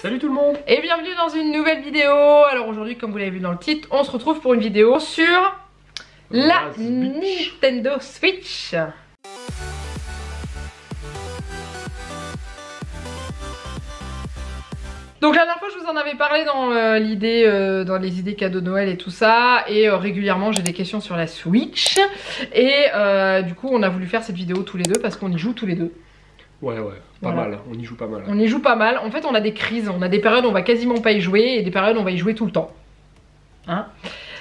Salut tout le monde. Et bienvenue dans une nouvelle vidéo. Alors aujourd'hui, comme vous l'avez vu dans le titre, on se retrouve pour une vidéo sur la Nintendo Switch. Donc la dernière fois je vous en avais parlé dans dans les idées cadeaux de Noël et tout ça, et régulièrement j'ai des questions sur la Switch, et du coup on a voulu faire cette vidéo tous les deux parce qu'on y joue tous les deux. Ouais, pas mal, on y joue pas mal. On y joue pas mal, en fait on a des crises, on a des périodes où on va quasiment pas y jouer et des périodes où on va y jouer tout le temps. Hein?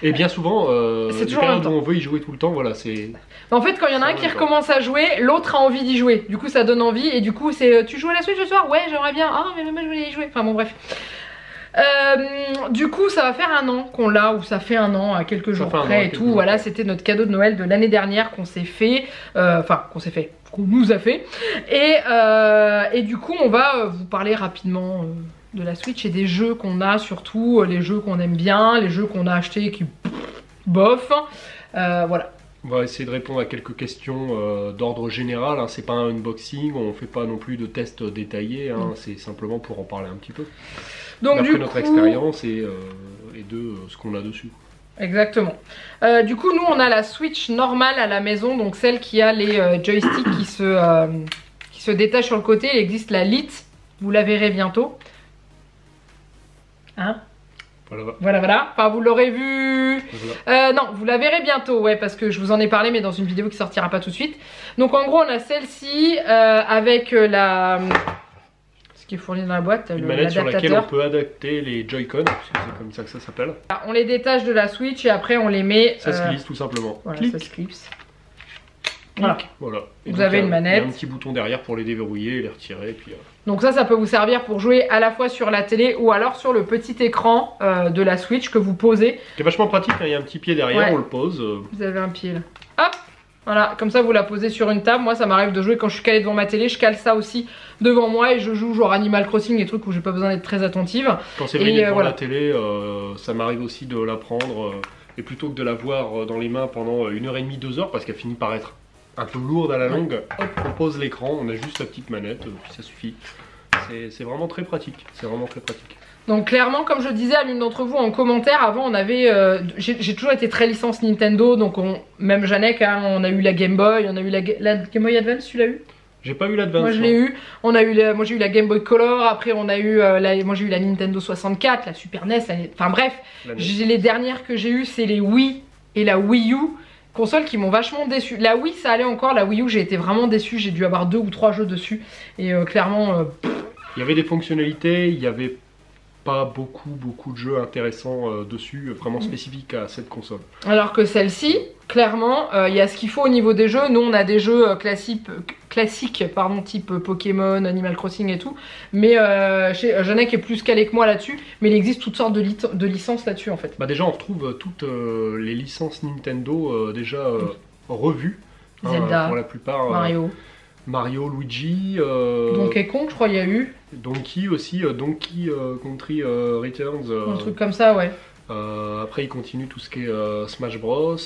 Et bien souvent, c'est les toujours périodes où on veut y jouer tout le temps, voilà, c'est... En fait quand il y en a un qui recommence à jouer, l'autre a envie d'y jouer, du coup ça donne envie, et du coup c'est tu joues à la Switch ce soir? Ouais j'aimerais bien, ah mais moi je voulais y jouer, enfin bon bref. Du coup ça va faire un an qu'on l'a, ou ça fait un an à quelques jours près et tout, voilà, c'était notre cadeau de Noël de l'année dernière qu'on s'est fait, qu'on nous a fait, et du coup on va vous parler rapidement de la Switch et des jeux qu'on a, surtout les jeux qu'on aime bien, les jeux qu'on a achetés qui bof, voilà. On va essayer de répondre à quelques questions d'ordre général, hein. C'est pas un unboxing, on fait pas non plus de tests détaillés, hein. C'est simplement pour en parler un petit peu. Donc du coup, notre expérience et de ce qu'on a dessus. Exactement. Du coup nous on a la Switch normale à la maison, donc celle qui a les joysticks qui se détachent sur le côté. Il existe la Lite, vous la verrez bientôt. Hein? Voilà. Enfin vous l'aurez vu. Voilà. Non, vous la verrez bientôt, ouais, parce que je vous en ai parlé, mais dans une vidéo qui sortira pas tout de suite. Donc en gros on a celle-ci avec qui est fourni dans la boîte, une manette sur laquelle on peut adapter les Joy-Con, puisque c'est comme ça que ça s'appelle. On les détache de la Switch et après on les met... Ça se glisse tout simplement. Voilà, clic. ça se clipse. Voilà. Et vous avez une manette. Il y a un petit bouton derrière pour les déverrouiller et les retirer. Et puis, donc ça peut vous servir pour jouer à la fois sur la télé ou alors sur le petit écran de la Switch que vous posez. C'est vachement pratique, hein. Il y a un petit pied derrière, on le pose. Vous avez un pied là. Hop! Voilà, comme ça vous la posez sur une table. Moi ça m'arrive de jouer quand je suis calée devant ma télé, je cale ça aussi devant moi et je joue genre Animal Crossing, des trucs où j'ai pas besoin d'être très attentive. Quand c'est vrai devant la télé, ça m'arrive aussi de la prendre et plutôt que de la voir dans les mains pendant 1h30, 2 heures, parce qu'elle finit par être un peu lourde à la longue, on pose l'écran, on a juste la petite manette, puis ça suffit. C'est vraiment très pratique, Donc clairement, comme je disais à l'une d'entre vous en commentaire, avant on avait... j'ai toujours été très licence Nintendo, donc même Janek, hein, on a eu la Game Boy, on a eu la Game Boy Advance, tu l'as eu? J'ai pas eu l'Advance. Moi je l'ai eu. Moi j'ai eu la Game Boy Color, après on a eu moi j'ai eu la Nintendo 64, la Super NES, enfin bref, les dernières que j'ai eues c'est les Wii et la Wii U. Consoles qui m'ont vachement déçu. La Wii ça allait encore, la Wii U j'ai été vraiment déçu, j'ai dû avoir 2 ou 3 jeux dessus et clairement... Il y avait des fonctionnalités, il y avait pas beaucoup de jeux intéressants dessus, vraiment spécifiques à cette console. Alors que celle-ci, clairement, il y a ce qu'il faut au niveau des jeux. Nous on a des jeux classiques type Pokémon, Animal Crossing et tout. Mais Janek est plus calé que moi là-dessus. Mais il existe toutes sortes de licences là-dessus en fait. Bah déjà on retrouve toutes les licences Nintendo déjà revues. Zelda, pour la plupart. Mario, Luigi, Donkey Kong je crois il y a eu. Donkey aussi, Donkey Country Returns. Un truc comme ça, ouais. Après il continue tout ce qui est Smash Bros.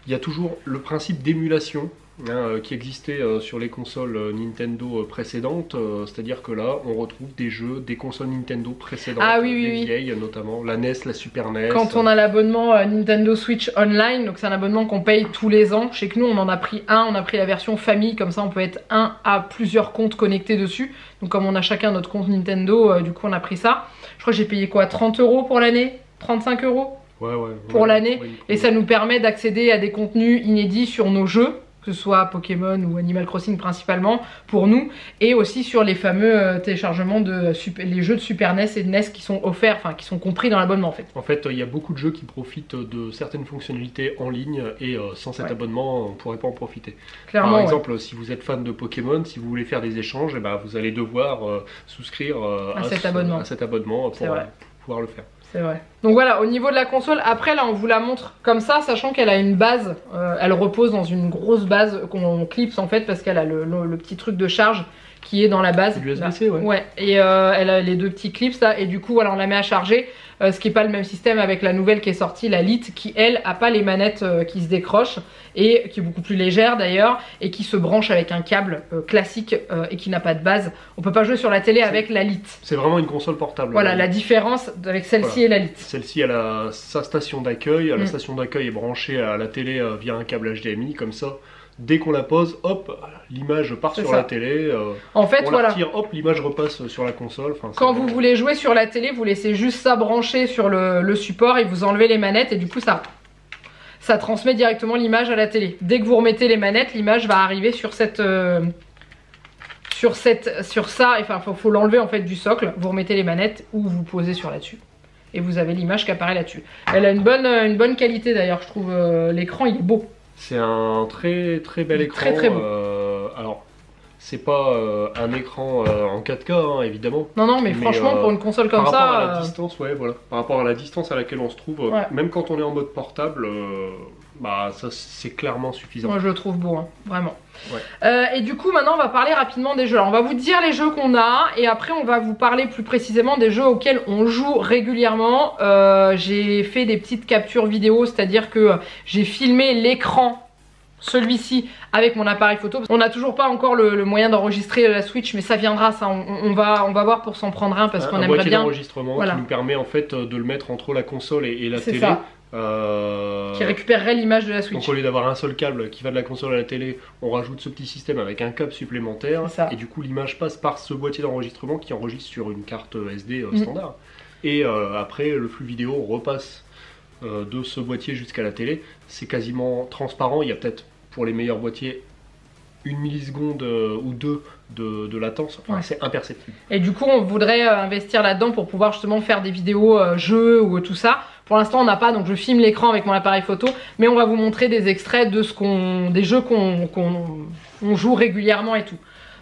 Il y a toujours le principe d'émulation qui existait sur les consoles Nintendo précédentes, c'est-à-dire que là on retrouve des jeux des consoles Nintendo précédentes, vieilles, notamment la NES, la Super NES. Quand on a l'abonnement Nintendo Switch Online, donc c'est un abonnement qu'on paye tous les ans. Je sais que nous on en a pris on a pris la version famille, comme ça on peut être à plusieurs comptes connectés dessus. Donc comme on a chacun notre compte Nintendo, du coup on a pris ça. Je crois que j'ai payé quoi, 30 € pour l'année, 35 € pour l'année, et ça nous permet d'accéder à des contenus inédits sur nos jeux, que ce soit Pokémon ou Animal Crossing principalement pour nous, et aussi sur les fameux téléchargements de les jeux de Super NES et de NES qui sont offerts, enfin qui sont compris dans l'abonnement en fait. En fait, il y a beaucoup de jeux qui profitent de certaines fonctionnalités en ligne et sans cet abonnement, on ne pourrait pas en profiter. Clairement, par exemple, si vous êtes fan de Pokémon, si vous voulez faire des échanges, vous allez devoir souscrire à cet abonnement pour pouvoir le faire. C'est vrai. Donc voilà, au niveau de la console, après là on vous la montre comme ça, sachant qu'elle a une base, elle repose dans une grosse base qu'on clipse en fait parce qu'elle a le petit truc de charge qui est dans la base. USB-C, ouais. Ouais, et elle a les deux petits clips là, et du coup voilà on la met à charger, ce qui n'est pas le même système avec la nouvelle qui est sortie, la Lite, qui elle a pas les manettes qui se décrochent, et qui est beaucoup plus légère d'ailleurs, et qui se branche avec un câble classique et qui n'a pas de base. On peut pas jouer sur la télé avec la Lite. C'est vraiment une console portable. Voilà la différence avec celle-ci et la Lite. Celle-ci elle a sa station d'accueil, la station d'accueil est branchée à la télé via un câble HDMI, comme ça. Dès qu'on la pose, hop, l'image part sur la télé. En fait, on la retire, hop, l'image repasse sur la console. Enfin, quand vous voulez jouer sur la télé, vous laissez juste ça brancher sur le support et vous enlevez les manettes et du coup ça transmet directement l'image à la télé. Dès que vous remettez les manettes, l'image va arriver sur cette sur ça. Enfin, faut l'enlever en fait du socle. Vous remettez les manettes ou vous posez sur là-dessus. Et vous avez l'image qui apparaît là-dessus. Elle a une bonne qualité d'ailleurs, je trouve. L'écran, il est beau. C'est un très bel écran. Très beau. Alors, c'est pas un écran en 4K, hein, évidemment. Non, mais franchement, pour une console comme ça... Par rapport à la distance, ouais, voilà. Par rapport à la distance à laquelle on se trouve, même quand on est en mode portable, bah ça c'est clairement suffisant. Moi je le trouve beau, hein, vraiment. Ouais. Et du coup maintenant on va parler rapidement des jeux. Alors on va vous dire les jeux qu'on a et après on va vous parler plus précisément des jeux auxquels on joue régulièrement. J'ai fait des petites captures vidéo, c'est-à-dire que j'ai filmé l'écran, celui-ci, avec mon appareil photo. On n'a toujours pas encore le moyen d'enregistrer la Switch, mais ça viendra, ça. On va voir pour s'en prendre un parce qu'on aimerait bien. Un boîtier d'enregistrement qui nous permet en fait de le mettre entre la console et la télé. Ça. Qui récupérerait l'image de la Switch. Donc au lieu d'avoir un seul câble qui va de la console à la télé, on rajoute ce petit système avec un câble supplémentaire. Et du coup l'image passe par ce boîtier d'enregistrement qui enregistre sur une carte SD standard. Et après le flux vidéo repasse de ce boîtier jusqu'à la télé. C'est quasiment transparent, il y a peut-être pour les meilleurs boîtiers 1 milliseconde ou 2 de latence, enfin, c'est imperceptible. Et du coup on voudrait investir là-dedans pour pouvoir justement faire des vidéos jeux ou tout ça. Pour l'instant on n'a pas, donc je filme l'écran avec mon appareil photo, mais on va vous montrer des extraits de des jeux qu'on joue régulièrement et tout.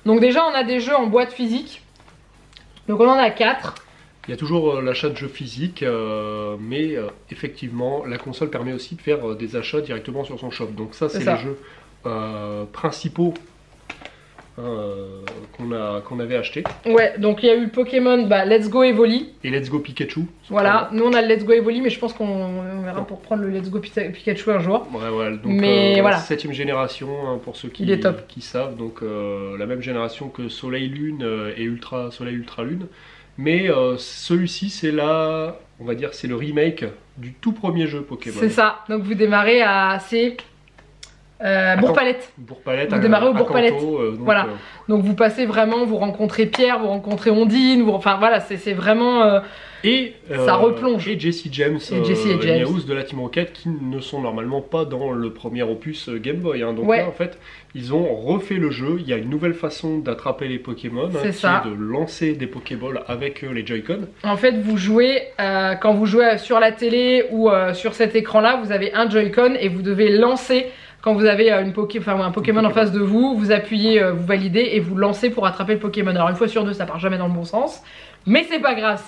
Donc déjà on a des jeux en boîte physique, donc on en a 4. Il y a toujours l'achat de jeux physiques, mais effectivement la console permet aussi de faire des achats directement sur son shop. Donc ça c'est les jeux principaux qu'on avait acheté. Ouais, donc il y a eu le Pokémon Let's Go Evoli et Let's Go Pikachu. Voilà, nous on a le Let's Go Evoli, mais je pense qu'on verra pour prendre le Let's Go Pikachu un jour. Ouais, donc mais voilà, 7ème génération hein, pour ceux qui savent, donc la même génération que Soleil Lune et Soleil Ultra Lune. Mais celui-ci c'est on va dire c'est le remake du tout premier jeu Pokémon. C'est ça, donc vous démarrez à Bourg-Palette. Vous démarrez au Bourg-Palette. Voilà. Donc vous passez vraiment, vous rencontrez Pierre, vous rencontrez Ondine, enfin voilà, c'est vraiment. Ça replonge. Et Jessie James, House de la Team Rocket qui ne sont normalement pas dans le premier opus Game Boy. Hein. Donc là en fait, ils ont refait le jeu. Il y a une nouvelle façon d'attraper les Pokémon, qui est de lancer des Pokéballs avec les Joy-Con. En fait, vous jouez, quand vous jouez sur la télé ou sur cet écran-là, vous avez un Joy-Con et vous devez lancer. Quand vous avez un Pokémon en face de vous, vous appuyez, vous validez et vous lancez pour attraper le Pokémon. Alors une fois sur deux, ça part jamais dans le bon sens. Mais c'est pas grave,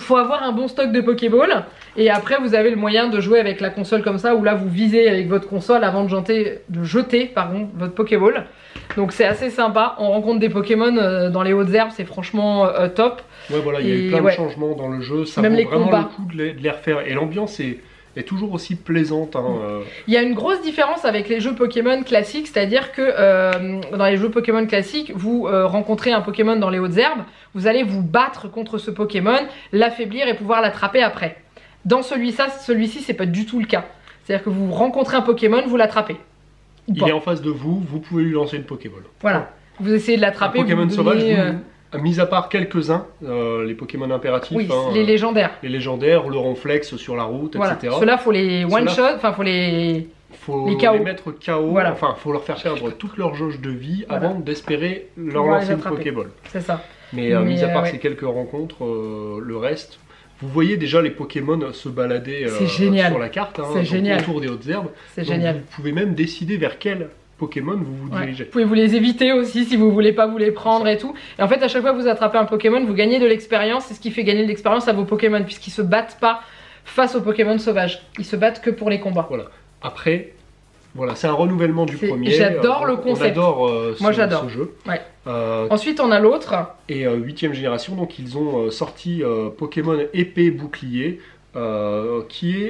faut avoir un bon stock de Pokéball. Et après vous avez le moyen de jouer avec la console comme ça, où là vous visez avec votre console avant de jeter votre Pokéball. Donc c'est assez sympa, on rencontre des Pokémon dans les hautes herbes, c'est franchement top. Ouais voilà, il y a eu plein de changements dans le jeu, ça vaut vraiment le coup de les refaire. Et l'ambiance est toujours aussi plaisante. Hein. Il y a une grosse différence avec les jeux Pokémon classiques, c'est-à-dire que dans les jeux Pokémon classiques, vous rencontrez un Pokémon dans les hautes herbes, vous allez vous battre contre ce Pokémon, l'affaiblir et pouvoir l'attraper après. Dans celui-ci, c'est pas du tout le cas. C'est-à-dire que vous rencontrez un Pokémon, vous l'attrapez. Il est en face de vous, vous pouvez lui lancer une Pokéball. Voilà, vous essayez de l'attraper. Pokémon sauvage, mis à part quelques-uns, les Pokémon impératifs, oui, les légendaires. Les légendaires, le ronflex sur la route, voilà. Etc. Ceux-là, faut les one-shot, enfin, faut les mettre KO, voilà. Enfin, faut leur faire perdre toute leur jauge de vie avant d'espérer leur lancer une Pokéball. C'est ça. Mais mis à part ces quelques rencontres, le reste, vous voyez déjà les Pokémon se balader sur la carte, autour des hautes herbes. C'est génial. Vous pouvez même décider vers quel Pokémon vous vous dirigez. Vous pouvez vous les éviter aussi si vous voulez pas vous les prendre et tout. Et en fait, à chaque fois que vous attrapez un Pokémon, vous gagnez de l'expérience. C'est ce qui fait gagner de l'expérience à vos Pokémon, puisqu'ils se battent pas face aux Pokémon sauvages. Ils se battent que pour les combats. Voilà. Après, voilà, c'est un renouvellement du premier. J'adore le concept. On adore Moi, j'adore ce jeu. Ouais. Ensuite, on a l'autre. Et 8ème génération, donc ils ont sorti Pokémon épée bouclier, qui est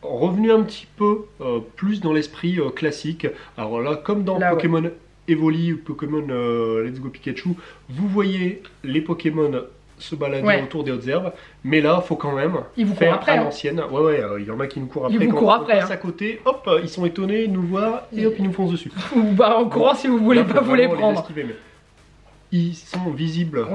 revenu un petit peu plus dans l'esprit classique. Alors là, comme dans Pokémon Evoli ou Pokémon Let's Go Pikachu, vous voyez les Pokémon se balader autour des hautes herbes, mais là, faut quand même faire après, à l'ancienne. Ouais, il y en a qui nous courent après. Ils vous courent après. On passe à côté, hop, ils sont étonnés de nous voir et hop, ils nous foncent dessus. Ou bah en courant si vous voulez pas vous les prendre. Ils sont visibles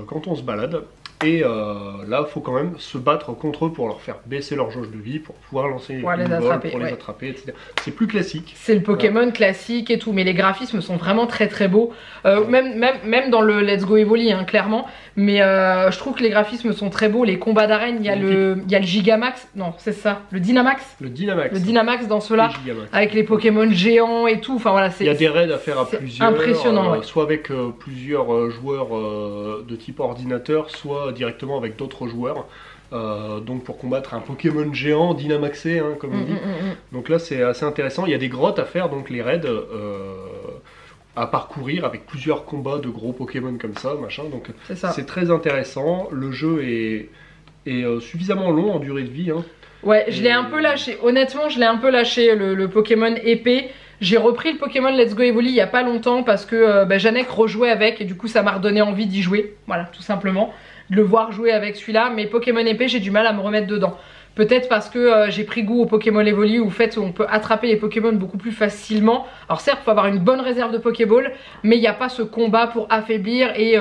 quand on se balade. Et là, il faut quand même se battre contre eux pour leur faire baisser leur jauge de vie, pour pouvoir lancer les attraper, pour les attraper, etc. C'est plus classique. C'est le Pokémon classique et tout, mais les graphismes sont vraiment très très beaux. Même dans le Let's Go Evoli, hein, clairement. Mais je trouve que les graphismes sont très beaux. Les combats d'arène, il y a le Gigamax. Non, c'est ça. Le Dynamax. Le Dynamax. Le Dynamax dans ceux-là, avec les Pokémon géants et tout. Enfin voilà, il y a des raids à faire à plusieurs. Impressionnant. Soit avec plusieurs joueurs de type ordinateur, soit directement avec d'autres joueurs, donc pour combattre un Pokémon géant dynamaxé, hein, comme on dit. Donc là c'est assez intéressant, il y a des grottes à faire, donc les raids à parcourir avec plusieurs combats de gros Pokémon comme ça, machin, donc c'est très intéressant. Le jeu est suffisamment long en durée de vie, hein. Ouais, je l'ai un peu lâché, honnêtement je l'ai un peu lâché le Pokémon épée. J'ai repris le Pokémon Let's Go Evoli il y a pas longtemps parce que Janek rejouait avec et du coup ça m'a redonné envie d'y jouer, voilà, tout simplement, de le voir jouer avec celui-là. Mais Pokémon épée, j'ai du mal à me remettre dedans. Peut-être parce que j'ai pris goût au Pokémon Evoli où, fait, on peut attraper les Pokémon beaucoup plus facilement. Alors certes, il faut avoir une bonne réserve de Pokéball, mais il n'y a pas ce combat pour affaiblir et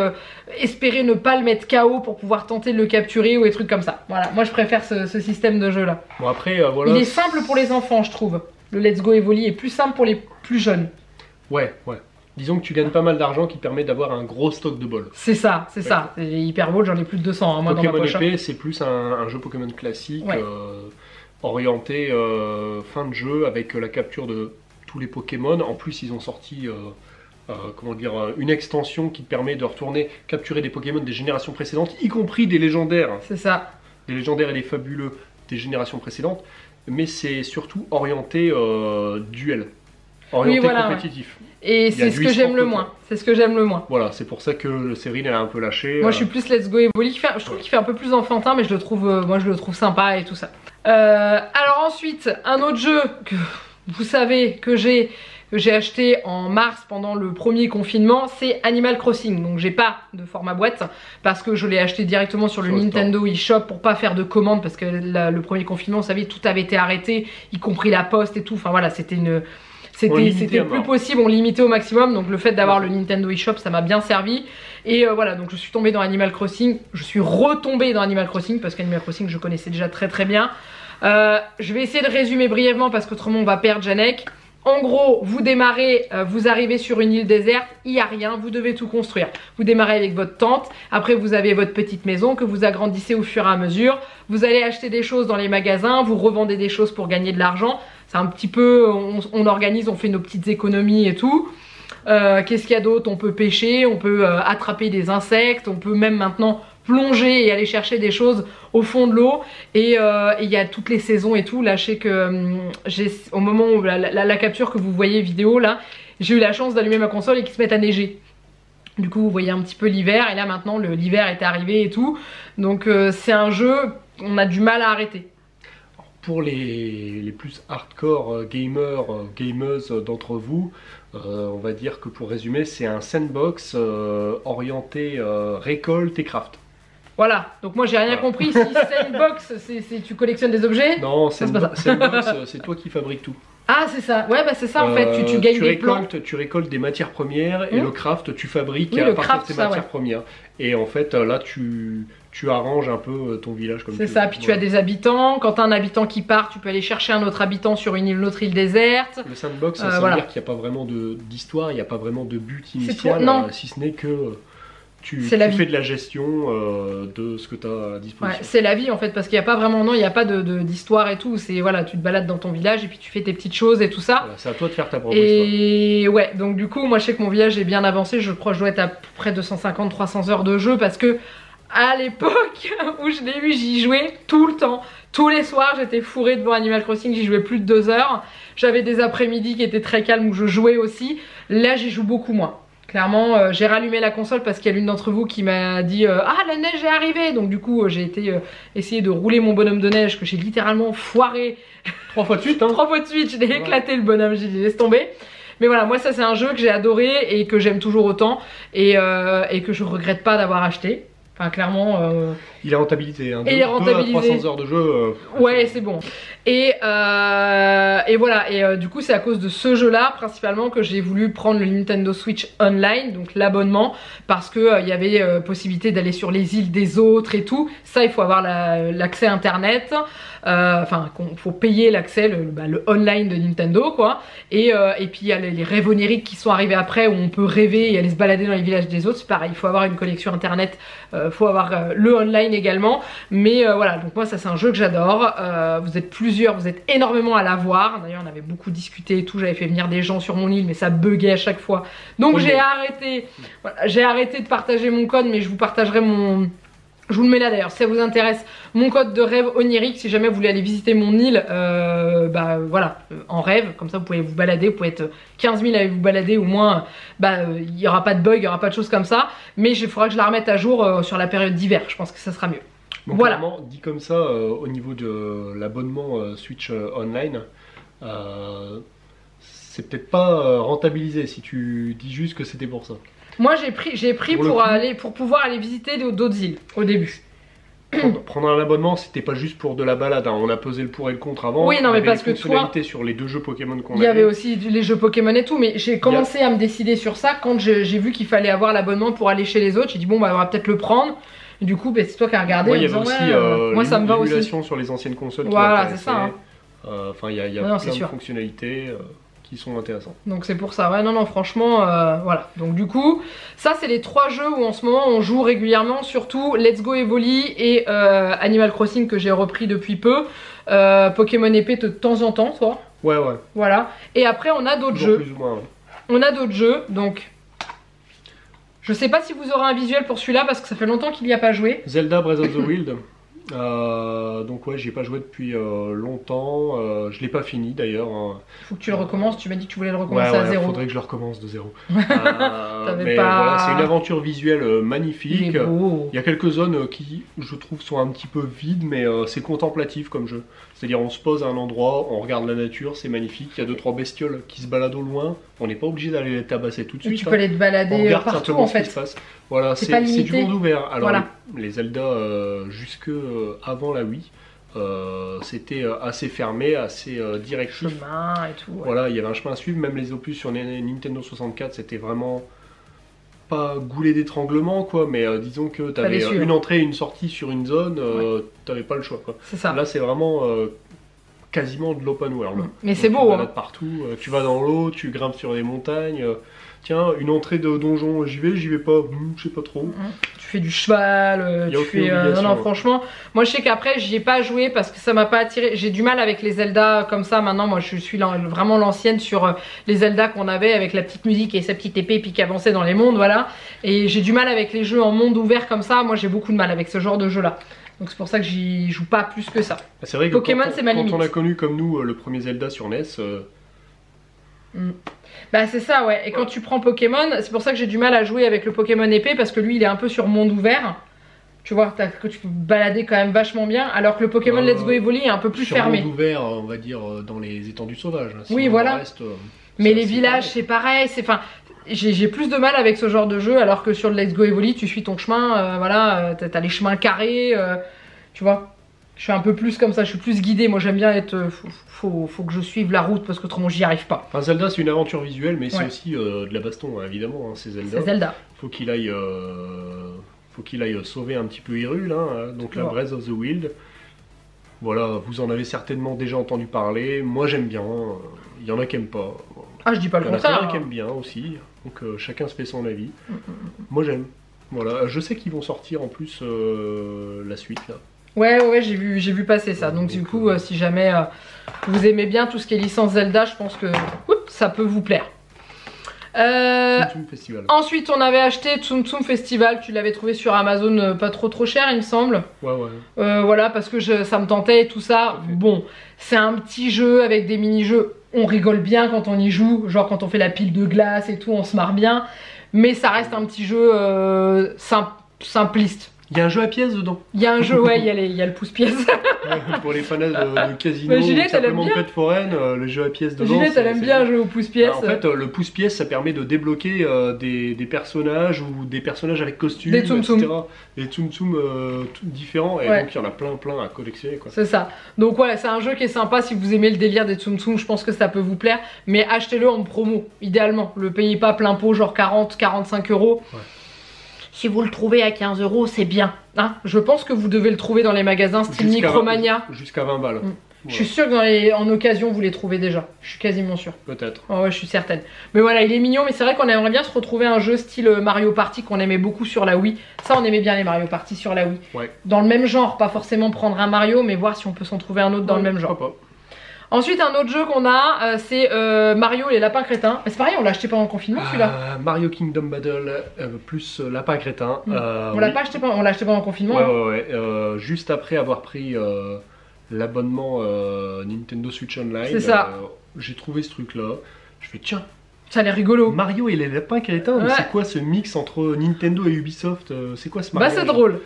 espérer ne pas le mettre KO pour pouvoir tenter de le capturer ou des trucs comme ça. Voilà, moi je préfère ce système de jeu là. Bon après, voilà. Il est simple pour les enfants, je trouve. Le Let's Go Evoli est plus simple pour les plus jeunes. Ouais. Disons que tu gagnes pas mal d'argent qui permet d'avoir un gros stock de balles. C'est ça. Les Hyper Balls, j'en ai plus de 200 hein, moi Pokémon dans ma poche. épée, c'est plus un jeu Pokémon classique, orienté fin de jeu avec la capture de tous les Pokémon. En plus, ils ont sorti une extension qui permet de retourner capturer des Pokémon des générations précédentes, y compris des légendaires. C'est ça. Des légendaires et des fabuleux des générations précédentes. Mais c'est surtout orienté duel. Orienté compétitif. Et c'est ce que j'aime le moins. C'est ce que j'aime le moins. Voilà, c'est pour ça que le Cyril a un peu lâché. Moi je suis plus Let's Go Evoli. Je trouve qu'il fait un peu plus enfantin, mais je le trouve sympa et tout ça. Alors ensuite, un autre jeu que vous savez que j'ai acheté en mars pendant le premier confinement, c'est Animal Crossing. Donc j'ai pas de format boîte parce que je l'ai acheté directement sur le Nintendo eShop pour pas faire de commandes parce que le premier confinement, vous savez, tout avait été arrêté, y compris la poste et tout. Enfin voilà, c'était plus possible, on limitait au maximum, donc le fait d'avoir le Nintendo eShop ça m'a bien servi. Et voilà, donc je suis tombée dans Animal Crossing, je suis retombée dans Animal Crossing parce qu'Animal Crossing je connaissais déjà très bien. Je vais essayer de résumer brièvement parce qu'autrement on va perdre Janek. En gros, vous démarrez, vous arrivez sur une île déserte, il n'y a rien, vous devez tout construire. Vous démarrez avec votre tente, après vous avez votre petite maison que vous agrandissez au fur et à mesure. Vous allez acheter des choses dans les magasins, vous revendez des choses pour gagner de l'argent. C'est un petit peu, on organise, on fait nos petites économies et tout. Qu'est-ce qu'il y a d'autre? On peut pêcher, on peut attraper des insectes, on peut même maintenant plonger et aller chercher des choses au fond de l'eau. Et il y a toutes les saisons et tout. Là, je sais que au moment où la capture que vous voyez vidéo là, j'ai eu la chance d'allumer ma console et qu'il se mette à neiger. Du coup, vous voyez un petit peu l'hiver. Et là, maintenant, l'hiver est arrivé et tout. Donc, c'est un jeu qu'on a du mal à arrêter. Pour les plus hardcore gameuses d'entre vous, on va dire que pour résumer, c'est un sandbox orienté récolte et craft. Voilà, donc moi j'ai rien compris. Si sandbox, tu collectionnes des objets? Non, sandbox, c'est toi qui fabriques tout. Ah c'est ça, ouais bah c'est ça en fait, tu gagnes des plans. Tu récoltes des matières premières et le craft tu fabriques à partir de ces matières premières. Et en fait là tu arranges un peu ton village comme tu veux. C'est ça, puis tu as des habitants, quand tu as un habitant qui part, tu peux aller chercher un autre habitant sur une autre île déserte. Le sandbox, ça veut dire qu'il n'y a pas vraiment d'histoire, il n'y a pas vraiment de but initial, si ce n'est que tu fais de la gestion de ce que tu as à disposition. Ouais, c'est la vie en fait, parce qu'il n'y a pas vraiment, non, il n'y a pas d'histoire et tout. C'est voilà, tu te balades dans ton village et puis tu fais tes petites choses et tout ça. Voilà, c'est à toi de faire ta propre histoire. Et ouais, donc du coup, moi je sais que mon village est bien avancé. Je crois que je dois être à peu près 250-300 heures de jeu parce que à l'époque où je l'ai eu, j'y jouais tout le temps. Tous les soirs, j'étais fourrée devant Animal Crossing, j'y jouais plus de 2 heures. J'avais des après-midi qui étaient très calmes où je jouais aussi. Là, j'y joue beaucoup moins. Clairement, j'ai rallumé la console parce qu'il y a l'une d'entre vous qui m'a dit ah, la neige est arrivée. Donc du coup, j'ai été essayer de rouler mon bonhomme de neige que j'ai littéralement foiré 3 fois de suite. Hein. 3 fois de suite, je l'ai éclaté le bonhomme, j'ai dit laisse tomber. Mais voilà, moi ça c'est un jeu que j'ai adoré et que j'aime toujours autant et que je regrette pas d'avoir acheté. Enfin clairement... Il est rentabilisé, hein. Il est rentabilisé. 300 heures de jeu. Ouais, c'est bon. Et voilà, et du coup c'est à cause de ce jeu là principalement que j'ai voulu prendre le Nintendo Switch Online, donc l'abonnement, parce que il y avait possibilité d'aller sur les îles des autres et tout. Ça il faut avoir l'accès internet, enfin il faut payer l'accès, le online de Nintendo quoi. Et puis il y a les rêves oniriques qui sont arrivés après où on peut rêver et aller se balader dans les villages des autres. C'est pareil, il faut avoir une connexion internet, faut avoir le online également. Mais voilà, donc moi ça c'est un jeu que j'adore. Vous êtes plusieurs, vous êtes énormément à l'avoir. D'ailleurs on avait beaucoup discuté et tout, j'avais fait venir des gens sur mon île mais ça buguait à chaque fois. Donc j'ai arrêté, voilà, j'ai arrêté de partager mon code, mais je vous partagerai mon... Je vous le mets là d'ailleurs, si ça vous intéresse, mon code de rêve onirique, si jamais vous voulez aller visiter mon île, bah voilà, en rêve, comme ça vous pouvez vous balader, vous pouvez être 15 000 à vous balader, au moins, il n'y aura pas de bug, il n'y aura pas de choses comme ça, mais il faudra que je la remette à jour sur la période d'hiver, je pense que ça sera mieux. Donc voilà. Clairement, dit comme ça, au niveau de l'abonnement Switch Online, c'est peut-être pas rentabilisé si tu dis juste que c'était pour ça. Moi j'ai pris pour pouvoir aller visiter d'autres îles au début. Prendre un abonnement, c'était pas juste pour de la balade, hein. On a pesé le pour et le contre avant. Oui, non, mais parce que toi, sur les 2 jeux Pokémon qu'on avait. Il y avait aussi les jeux Pokémon et tout, mais j'ai commencé à me décider sur ça quand j'ai vu qu'il fallait avoir l'abonnement pour aller chez les autres. J'ai dit bon bah on va peut-être le prendre. Et du coup, bah, c'est toi qui as regardé. Ouais, il y avait aussi moi ça me va aussi. L'émulation sur les anciennes consoles. Voilà, c'est ça. Enfin, il y a plein de fonctionnalités qui sont intéressantes. Donc c'est pour ça, ouais, non, franchement, voilà. Donc du coup, ça c'est les 3 jeux où en ce moment on joue régulièrement, surtout Let's Go Evoli et Animal Crossing que j'ai repris depuis peu. Pokémon épée de temps en temps, toi. Ouais. Voilà. Et après on a d'autres jeux. Plus ou moins, ouais. On a d'autres jeux, donc... Je sais pas si vous aurez un visuel pour celui-là parce que ça fait longtemps qu'il n'y a pas joué. Zelda Breath of the Wild. Donc ouais, j'y ai pas joué depuis longtemps, je l'ai pas fini d'ailleurs. Faut que tu le recommences, tu m'as dit que tu voulais le recommencer à 0. Faudrait que je le recommence de 0. Mais voilà, c'est une aventure visuelle magnifique. Il est beau. Il y a quelques zones qui, je trouve, sont un petit peu vides, mais c'est contemplatif comme jeu. C'est-à-dire on se pose à un endroit, on regarde la nature, c'est magnifique, il y a 2-3 bestioles qui se baladent au loin, on n'est pas obligé d'aller les tabasser tout de suite. Tu peux aller te balader partout en fait. Voilà, c'est du monde ouvert. Alors voilà. les Zelda jusque avant la Wii, c'était assez fermé, assez directif. Chemin et tout. Ouais. Voilà, il y avait un chemin à suivre, même les opus sur Nintendo 64, c'était vraiment pas goulet d'étranglement quoi, mais disons que tu avais une entrée et une sortie sur une zone, t'avais pas le choix quoi. C'est ça. Là c'est vraiment quasiment de l'open world. Mais c'est beau, hein. Partout, tu vas dans l'eau, tu grimpes sur des montagnes. Tiens, une entrée de donjon, j'y vais pas, je sais pas trop. Tu fais du cheval, tu fais... non, franchement, moi je sais qu'après j'y ai pas joué parce que ça m'a pas attiré. J'ai du mal avec les Zelda comme ça maintenant. Moi je suis vraiment l'ancienne sur les Zelda qu'on avait avec la petite musique et sa petite épée puis qui avançait dans les mondes, voilà. Et j'ai du mal avec les jeux en monde ouvert comme ça. Moi j'ai beaucoup de mal avec ce genre de jeu là. Donc c'est pour ça que j'y joue pas plus que ça. C'est vrai que Pokémon c'est ma limite. Quand on a connu comme nous le premier Zelda sur NES... Bah c'est ça ouais, et quand tu prends Pokémon, c'est pour ça que j'ai du mal à jouer avec le Pokémon épée parce que lui il est un peu sur monde ouvert. Tu vois, que tu peux balader quand même vachement bien, alors que le Pokémon Let's Go Evoli est un peu plus fermé. Sur monde ouvert, on va dire dans les étendues sauvages. Oui voilà, mais les villages c'est pareil, j'ai plus de mal avec ce genre de jeu alors que sur le Let's Go Evoli tu suis ton chemin, voilà, t'as les chemins carrés, tu vois. Je suis un peu plus comme ça, je suis plus guidée. Moi j'aime bien être... Faut que je suive la route parce qu'autrement j'y arrive pas. Enfin, Zelda c'est une aventure visuelle mais c'est aussi de la baston hein, évidemment, hein, c'est Zelda. C'est Zelda. Faut qu'il aille sauver un petit peu Hyrule, hein, donc la Breath of the Wild. Voilà, vous en avez certainement déjà entendu parler. Moi j'aime bien, il y en a qui aiment pas. Ah je dis pas le contraire. Il y en a qui aiment bien aussi, donc chacun se fait son avis. Moi j'aime. Voilà, je sais qu'ils vont sortir en plus la suite là. Ouais, j'ai vu passer ça. Donc du coup, si jamais vous aimez bien tout ce qui est licence Zelda, je pense que ça peut vous plaire. Tsum Tsum Festival. Ensuite, on avait acheté Tsum Tsum Festival. Tu l'avais trouvé sur Amazon pas trop cher, il me semble. Ouais. Voilà, parce que ça me tentait et tout ça. Bon, c'est un petit jeu avec des mini-jeux. On rigole bien quand on y joue. Genre quand on fait la pile de glace et tout, on se marre bien. Mais ça reste un petit jeu simpliste. Il y a un jeu à pièces dedans. Il y a un jeu, ouais, il y a le pouce-pièce. Pour les fans de casino Juliette, ou simplement de fêtes foraines, le jeu à pièces dedans. Juliette, elle aime bien jouer au pouce-pièce. En fait, le pouce-pièce, ça permet de débloquer des personnages ou des personnages avec costumes, des Tsum Tsum. etc. Des Tsum Tsum différents, et donc il y en a plein à collectionner. C'est ça. Donc voilà, c'est un jeu qui est sympa si vous aimez le délire des Tsum Tsum, je pense que ça peut vous plaire. Mais achetez-le en promo, idéalement. Le payez pas plein pot, genre 40-45 €. Ouais. Si vous le trouvez à 15 €, c'est bien. Hein, je pense que vous devez le trouver dans les magasins style Micromania. Jusqu'à 20 balles. Ouais. Je suis sûre que en occasion, vous les trouvez déjà. Je suis quasiment sûre. Peut-être. Oh ouais, je suis certaine. Mais voilà, il est mignon, mais c'est vrai qu'on aimerait bien se retrouver un jeu style Mario Party qu'on aimait beaucoup sur la Wii. Ça, on aimait bien les Mario Party sur la Wii. Ouais. Dans le même genre, pas forcément prendre un Mario, mais voir si on peut s'en trouver un autre dans le même genre. Pas. Ensuite, un autre jeu qu'on a, c'est Mario et les lapins crétins. C'est pareil, on l'a acheté pendant le confinement celui-là. Mario Kingdom Battle plus lapin crétin. On l'a pas acheté pendant, on l'a acheté pendant le confinement. Ouais. Juste après avoir pris l'abonnement Nintendo Switch Online. C'est ça. J'ai trouvé ce truc-là. Je fais tiens. Ça a l'air rigolo. Mario et les lapins crétins. Ouais. C'est quoi ce mix entre Nintendo et Ubisoft? C'est quoi ce mariage? Bah c'est drôle.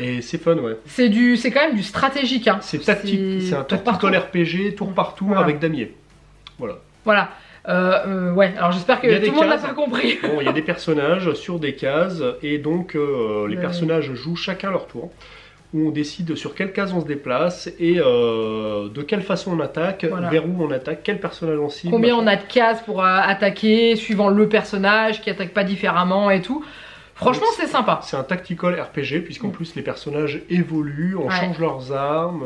Et c'est fun, ouais. C'est quand même du stratégique. Hein. C'est tactique, c'est un tactical RPG tour par tour avec damier. Voilà. Ouais, alors j'espère que tout le monde l'a pas compris. Bon, il y a des personnages sur des cases et donc les personnages jouent chacun leur tour. Où on décide sur quelle case on se déplace et de quelle façon on attaque, vers où on attaque, quel personnage on cible. Combien on a de cases pour attaquer, suivant le personnage qui attaque pas différemment et tout. Franchement, c'est sympa. C'est un tactical RPG, puisqu'en plus les personnages évoluent, on change leurs armes,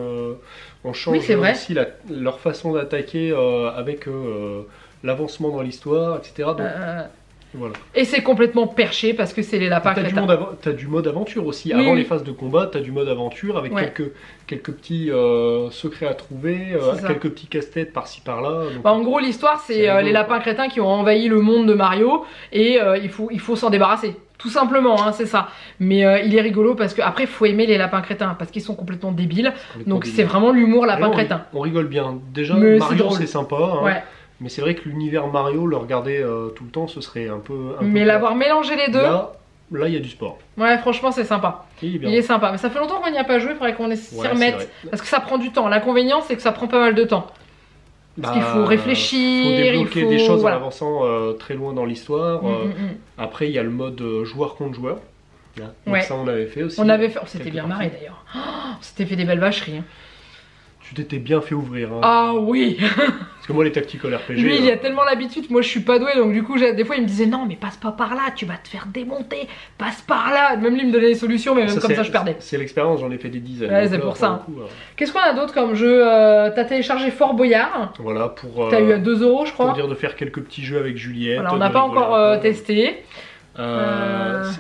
on change aussi leur façon d'attaquer avec l'avancement dans l'histoire, etc. Donc, voilà. Et c'est complètement perché parce que c'est les lapins crétins. T'as du mode aventure aussi. Avant les phases de combat, t'as du mode aventure avec quelques petits secrets à trouver, quelques petits casse-têtes par-ci par-là. Bah, en gros, l'histoire, c'est les lapins crétins qui ont envahi le monde de Mario et il faut s'en débarrasser. Tout simplement, hein, c'est ça. Mais il est rigolo parce qu'après, il faut aimer les lapins crétins parce qu'ils sont complètement débiles. Donc c'est vraiment l'humour lapin crétin. On rigole bien. Déjà, Mario, c'est sympa. Hein. Ouais. Mais c'est vrai que l'univers Mario, le regarder tout le temps, ce serait un peu... Mais l'avoir mélangé les deux... Là, il y a du sport. Ouais, franchement, c'est sympa. Il est sympa. Mais ça fait longtemps qu'on n'y a pas joué, il faudrait qu'on s'y remette. Parce que ça prend du temps. L'inconvénient, c'est que ça prend pas mal de temps. Parce qu'il faut réfléchir, il faut débloquer des choses en avançant très loin dans l'histoire. Après, il y a le mode joueur contre joueur. Donc ça, on avait fait aussi. On s'était bien marré d'ailleurs. On s'était fait des belles vacheries. Hein. Tu t'étais bien fait ouvrir. Hein. Ah oui. Parce que moi, les tactical RPG... Lui, il y a tellement l'habitude, moi je suis pas doué, donc du coup, des fois il me disait non, mais passe pas par là, tu vas te faire démonter, passe par là. Même lui il me donnait des solutions, mais même comme ça je perdais. C'est l'expérience, j'en ai fait des dizaines. Ouais, c'est pour ça. Qu'est-ce qu'on a d'autre comme jeu? T'as téléchargé Fort Boyard. Voilà, pour... T'as eu à 2 € je crois. Pour dire de faire quelques petits jeux avec Juliette. Voilà, on n'a pas encore testé.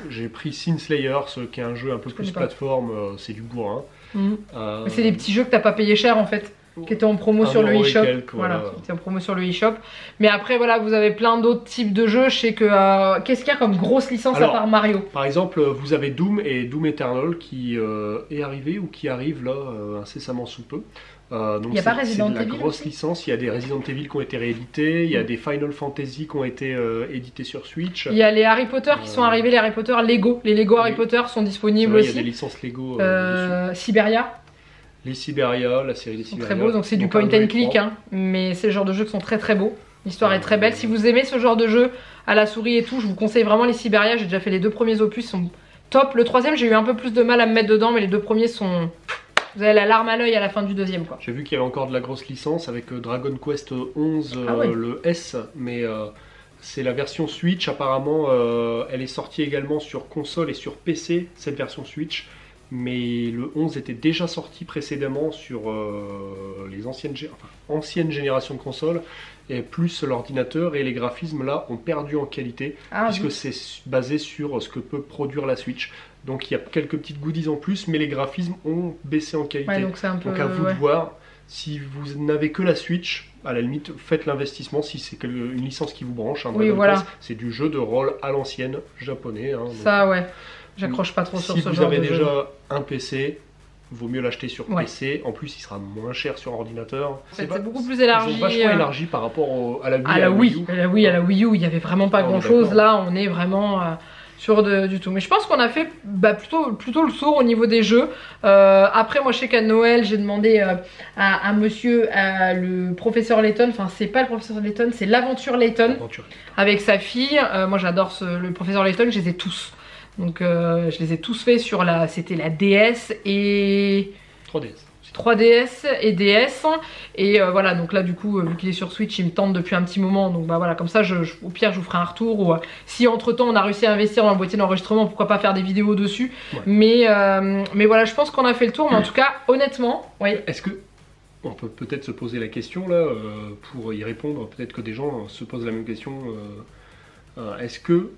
J'ai pris Sin Slayers, qui est un jeu un peu plus plateforme, c'est du bourrin. C'est des petits jeux que t'as pas payé cher en fait, qui étaient en promo sur le eShop. Voilà, qui étaient en promo sur le eShop. Mais après voilà, vous avez plein d'autres types de jeux. Je sais que qu'est-ce qu'il y a comme grosse licence à part Mario? Par exemple, vous avez Doom et Doom Eternal qui est arrivé ou qui arrive là incessamment sous peu. Donc il y a pas Resident Evil, la grosse licence, il y a des Resident Evil qui ont été réédités, il y a des Final Fantasy qui ont été édités sur Switch. Il y a les Harry Potter qui sont arrivés, les Harry Potter Lego. Les Lego Harry Potter sont disponibles aussi. Il y a des licences Lego Siberia. Les Siberia, la série des Siberia. Très beau, donc c'est du point and click, hein, mais c'est le genre de jeux qui sont très très beaux. L'histoire est très belle. Si vous aimez ce genre de jeu à la souris et tout, je vous conseille vraiment les Siberia. J'ai déjà fait les 2 premiers opus, ils sont top. Le 3e, j'ai eu un peu plus de mal à me mettre dedans, mais les 2 premiers sont... Vous avez la larme à l'œil à la fin du 2e, quoi. J'ai vu qu'il y avait encore de la grosse licence avec Dragon Quest 11, le S, mais c'est la version Switch. Apparemment, elle est sortie également sur console et sur PC, cette version Switch. mais le 11 était déjà sorti précédemment sur les anciennes générations de consoles, et plus l'ordinateur et les graphismes là ont perdu en qualité, puisque c'est basé sur ce que peut produire la Switch. Donc il y a quelques petites goodies en plus, mais les graphismes ont baissé en qualité. Donc c'est un peu... Donc à vous de voir. Si vous n'avez que la Switch, à la limite, faites l'investissement si c'est une licence qui vous branche. Oui, voilà. C'est du jeu de rôle à l'ancienne, japonais. Hein, ça, ouais. J'accroche pas trop sur ce genre de jeu. Si vous avez déjà un PC, vaut mieux l'acheter sur PC. En plus, il sera moins cher sur ordinateur. C'est beaucoup plus élargi. Ils ont vachement élargi par rapport à la Wii. À la Wii U, il n'y avait vraiment pas grand-chose. Là, on est vraiment... sur du tout. Mais je pense qu'on a fait plutôt le tour au niveau des jeux. Après, moi, je sais qu'à Noël, j'ai demandé à monsieur, le professeur Layton, enfin, c'est pas le professeur Layton, c'est l'aventure Layton, avec sa fille. Moi, j'adore le professeur Layton, je les ai tous. Donc, je les ai tous faits sur c'était la DS et... 3DS. 3DS et DS, et voilà, donc là du coup vu qu'il est sur Switch il me tente depuis un petit moment, donc bah voilà, comme ça au pire je vous ferai un retour, ou si entre temps on a réussi à investir dans le boîtier d'enregistrement, pourquoi pas faire des vidéos dessus. Mais voilà, je pense qu'on a fait le tour, mais en tout cas honnêtement, est-ce que on peut peut-être se poser la question là, pour y répondre, peut-être que des gens se posent la même question, est-ce que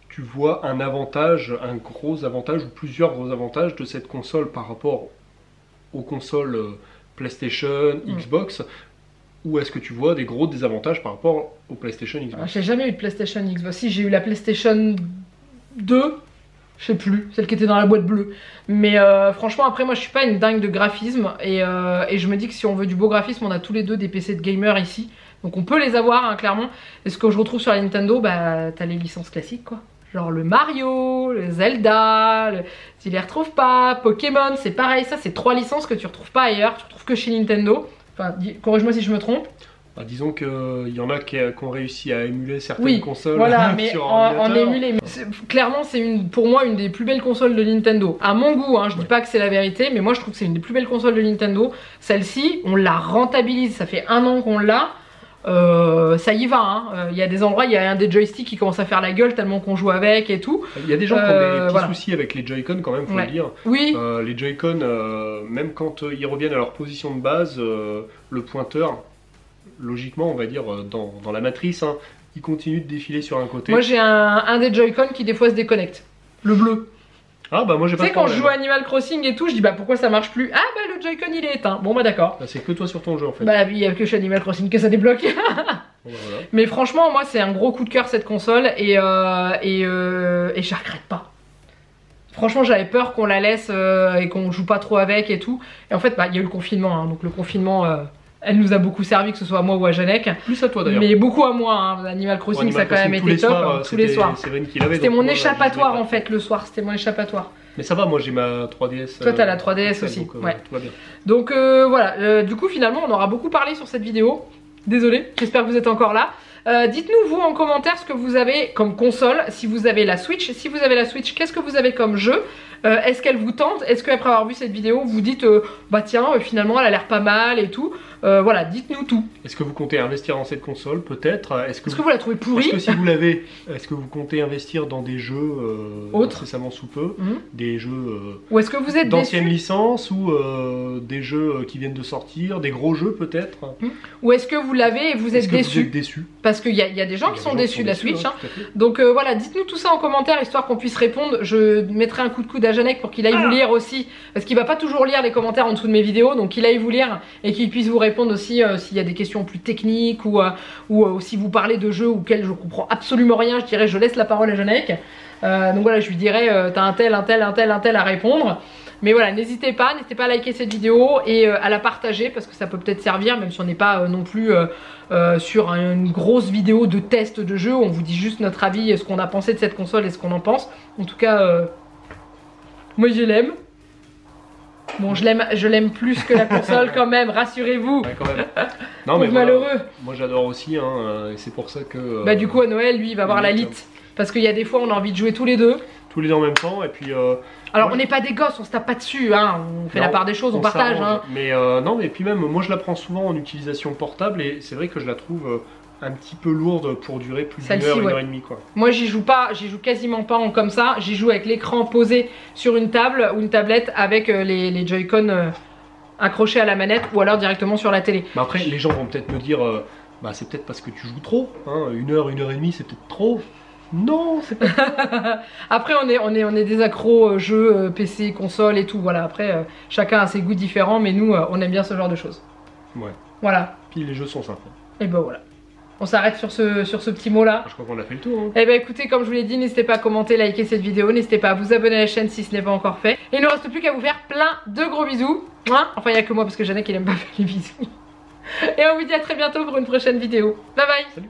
tu vois un avantage, un gros avantage ou plusieurs gros avantages de cette console par rapport aux consoles PlayStation, Xbox, ou est-ce que tu vois des gros désavantages par rapport au PlayStation, Xbox? J'ai jamais eu de PlayStation, Xbox. Si, j'ai eu la PlayStation 2, je sais plus, celle qui était dans la boîte bleue. Mais franchement, après, moi, je suis pas une dingue de graphisme, et je me dis que si on veut du beau graphisme, on a tous les deux des PC de gamer ici, donc on peut les avoir, hein, clairement. Et ce que je retrouve sur la Nintendo, bah, t'as les licences classiques, quoi. Genre le Mario, le Zelda, tu les retrouves pas. Pokémon, c'est pareil, ça c'est 3 licences que tu retrouves pas ailleurs, tu retrouves que chez Nintendo. Enfin, corrige-moi si je me trompe. Bah, disons qu'il y en a qui ont réussi à émuler certaines consoles. Voilà, mais en émuler. Clairement, c'est pour moi une des plus belles consoles de Nintendo. À mon goût, hein, je dis pas que c'est la vérité, mais moi je trouve que c'est une des plus belles consoles de Nintendo. Celle-ci, on la rentabilise, ça fait 1 an qu'on l'a. Ça y va, hein. Il y a des endroits, il y a un des joysticks qui commence à faire la gueule tellement qu'on joue avec et tout. Il y a des gens qui ont des petits soucis avec les Joy-Con quand même, faut le dire. Oui. Les Joy-Con, même quand ils reviennent à leur position de base, le pointeur, logiquement on va dire dans la matrice, hein, il continue de défiler sur un côté. Moi j'ai un des Joy-Con qui des fois se déconnecte, le bleu. Ah bah moi j'ai pas de problème. Tu sais, quand je joue à Animal Crossing et tout, je dis bah pourquoi ça marche plus? Ah bah le Joy-Con il est éteint. Bon bah d'accord. Bah, c'est que toi sur ton jeu en fait. Bah il y a que chez Animal Crossing que ça débloque. Bon, bah, voilà. Mais franchement moi c'est un gros coup de cœur cette console, et je la regrette pas. Franchement j'avais peur qu'on la laisse et qu'on joue pas trop avec et tout. Et en fait bah il y a eu le confinement, hein, donc le confinement... elle nous a beaucoup servi, que ce soit à moi ou à Janek. Plus à toi d'ailleurs. Mais beaucoup à moi, hein. Animal Crossing, ça a quand même été top. Tous les soirs. C'était mon échappatoire en fait le soir, c'était mon échappatoire. Mais ça va, moi j'ai ma 3DS. Toi t'as la 3DS aussi, donc, ouais. Tout va bien. Donc voilà, du coup finalement on aura beaucoup parlé sur cette vidéo. Désolée, j'espère que vous êtes encore là. Dites-nous vous en commentaire ce que vous avez comme console, si vous avez la Switch. Si vous avez la Switch, qu'est-ce que vous avez comme jeu? Est-ce qu'elle vous tente? Est-ce qu'après avoir vu cette vidéo, vous dites bah tiens, finalement elle a l'air pas mal et tout? Voilà, dites-nous tout. Est-ce que vous comptez investir dans cette console? Peut-être. Est-ce que vous la trouvez pourrie? Est-ce que si vous l'avez, est-ce que vous comptez investir dans des jeux autres incessamment sous peu, des jeux ou est-ce que vous êtes d'anciennes licences, ou des jeux qui viennent de sortir, des gros jeux peut-être? Ou est-ce que vous l'avez et vous êtes déçu? Vous êtes déçu? Parce qu'il y a des gens qui sont déçus de la Switch. Hein. Donc voilà, dites-nous tout ça en commentaire, histoire qu'on puisse répondre. Je mettrai un coup de coude à Janek pour qu'il aille vous lire aussi, parce qu'il va pas toujours lire les commentaires en dessous de mes vidéos, donc qu'il aille vous lire et qu'il puisse vous répondre aussi s'il y a des questions plus techniques, ou si vous parlez de jeux auxquels je comprends absolument rien, je dirais je laisse la parole à Janek. Donc voilà, je lui dirais t'as un tel à répondre. Mais voilà, n'hésitez pas à liker cette vidéo et à la partager, parce que ça peut peut-être servir, même si on n'est pas non plus sur une grosse vidéo de test de jeu. On vous dit juste notre avis, ce qu'on a pensé de cette console et ce qu'on en pense. En tout cas, moi je l'aime. Bon, je l'aime plus que la console quand même, rassurez-vous. Ouais, quand même. Non, mais malheureux. Moi j'adore aussi, hein, et c'est pour ça que... bah du coup à Noël, lui, il va avoir la Lite. Parce qu'il y a des fois, on a envie de jouer tous les deux. Tous les deux en même temps, et puis... alors on n'est pas des gosses, on se tape pas dessus, hein. On fait la part des choses, on partage. Hein. Mais non, mais puis même, moi je la prends souvent en utilisation portable, et c'est vrai que je la trouve un petit peu lourde pour durer plus d'une Celle-ci, heure, une ouais. heure et demie quoi. Moi j'y joue pas, j'y joue quasiment pas en comme ça. J'y joue avec l'écran posé sur une table ou une tablette avec les Joy-Con accrochés à la manette ou alors directement sur la télé. Mais après les gens vont peut-être me dire bah c'est peut-être parce que tu joues trop, hein, une heure et demie c'est peut-être trop. Non, c'est pas. Après on est des accros jeux, PC, console et tout. Voilà, après chacun a ses goûts différents, mais nous on aime bien ce genre de choses. Ouais. Voilà. Puis les jeux sont sympas. Et ben voilà. On s'arrête sur ce petit mot là. Je crois qu'on a fait le tour. Hein. Et ben écoutez, comme je vous l'ai dit, n'hésitez pas à commenter, liker cette vidéo, n'hésitez pas à vous abonner à la chaîne si ce n'est pas encore fait. Et il ne reste plus qu'à vous faire plein de gros bisous. Hein, enfin il n'y a que moi parce que Jeanne qui n'aime pas faire les bisous. Et on vous dit à très bientôt pour une prochaine vidéo. Bye bye. Salut.